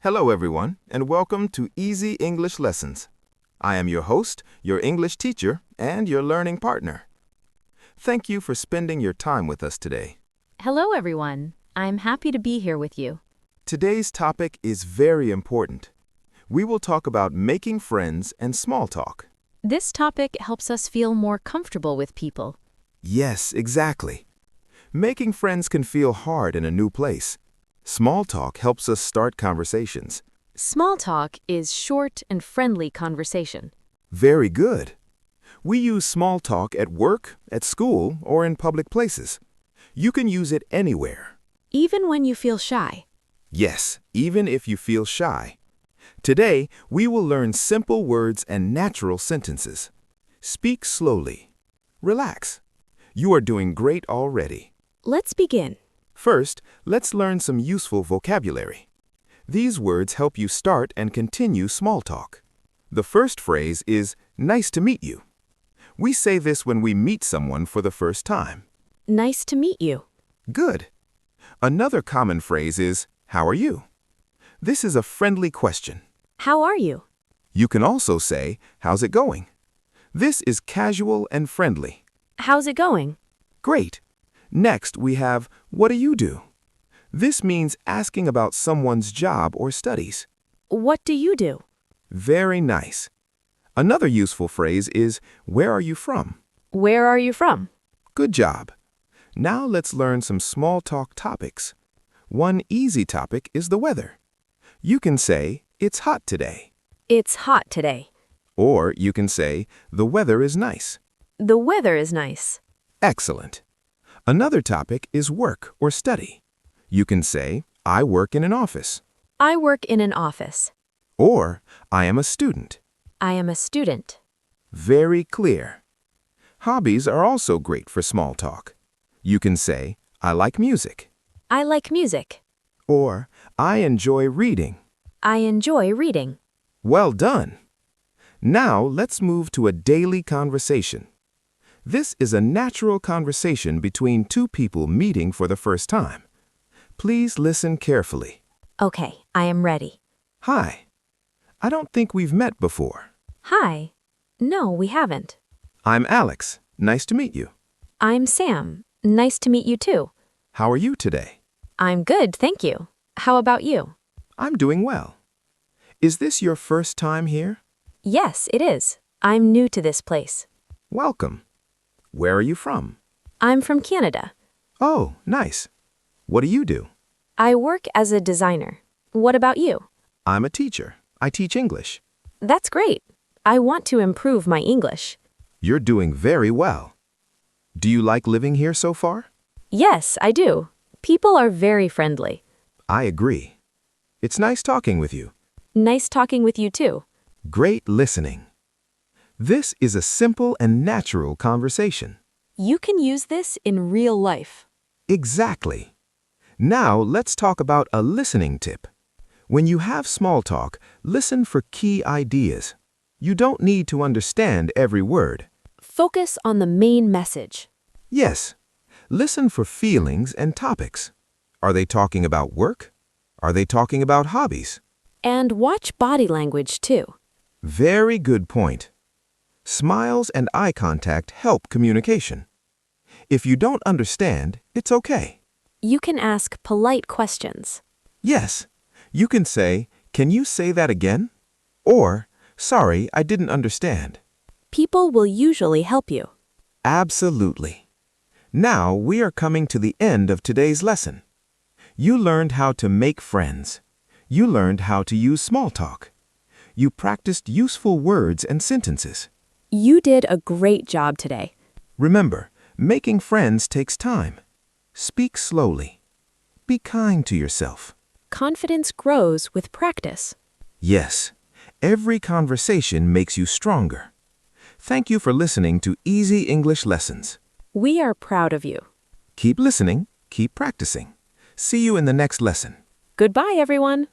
Hello, everyone, and welcome to Easy English Lessons. I am your host, your English teacher, and your learning partner. Thank you for spending your time with us today. Hello, everyone. I'm happy to be here with you. Today's topic is very important. We will talk about making friends and small talk. This topic helps us feel more comfortable with people. Yes, exactly. Making friends can feel hard in a new place. Small talk helps us start conversations. Small talk is short and friendly conversation. Very good. We use small talk at work, at school, or in public places. You can use it anywhere. Even when you feel shy. Yes, even if you feel shy. Today, we will learn simple words and natural sentences. Speak slowly. Relax. You are doing great already. Let's begin. First, let's learn some useful vocabulary. These words help you start and continue small talk. The first phrase is, nice to meet you. We say this when we meet someone for the first time. Nice to meet you. Good. Another common phrase is, how are you? This is a friendly question. How are you? You can also say, how's it going? This is casual and friendly. How's it going? Great. Next, we have, what do you do? This means asking about someone's job or studies. What do you do? Very nice. Another useful phrase is, where are you from? Where are you from? Good job. Now let's learn some small talk topics. One easy topic is the weather. You can say, it's hot today. It's hot today. Or you can say, the weather is nice. The weather is nice. Excellent. Another topic is work or study. You can say, I work in an office. I work in an office. Or, I am a student. I am a student. Very clear. Hobbies are also great for small talk. You can say, I like music. I like music. Or, I enjoy reading. I enjoy reading. Well done. Now let's move to a daily conversation. This is a natural conversation between two people meeting for the first time. Please listen carefully. Okay, I am ready. Hi. I don't think we've met before. Hi. No, we haven't. I'm Alex. Nice to meet you. I'm Sam. Nice to meet you too. How are you today? I'm good, thank you. How about you? I'm doing well. Is this your first time here? Yes, it is. I'm new to this place. Welcome. Where are you from? I'm from Canada. Oh, nice. What do you do? I work as a designer. What about you? I'm a teacher. I teach English. That's great. I want to improve my English. You're doing very well. Do you like living here so far? Yes, I do. People are very friendly. I agree. It's nice talking with you. Nice talking with you too. Great listening. This is a simple and natural conversation. You can use this in real life. Exactly. Now let's talk about a listening tip. When you have small talk, listen for key ideas. You don't need to understand every word. Focus on the main message. Yes. Listen for feelings and topics. Are they talking about work? Are they talking about hobbies? And watch body language too. Very good point. Smiles and eye contact help communication. If you don't understand, it's okay. You can ask polite questions. Yes, you can say, can you say that again? Or, sorry, I didn't understand. People will usually help you. Absolutely. Now we are coming to the end of today's lesson. You learned how to make friends. You learned how to use small talk. You practiced useful words and sentences. You did a great job today. Remember, making friends takes time. Speak slowly. Be kind to yourself. Confidence grows with practice. Yes, every conversation makes you stronger. Thank you for listening to Easy English Lessons. We are proud of you. Keep listening, keep practicing. See you in the next lesson. Goodbye, everyone.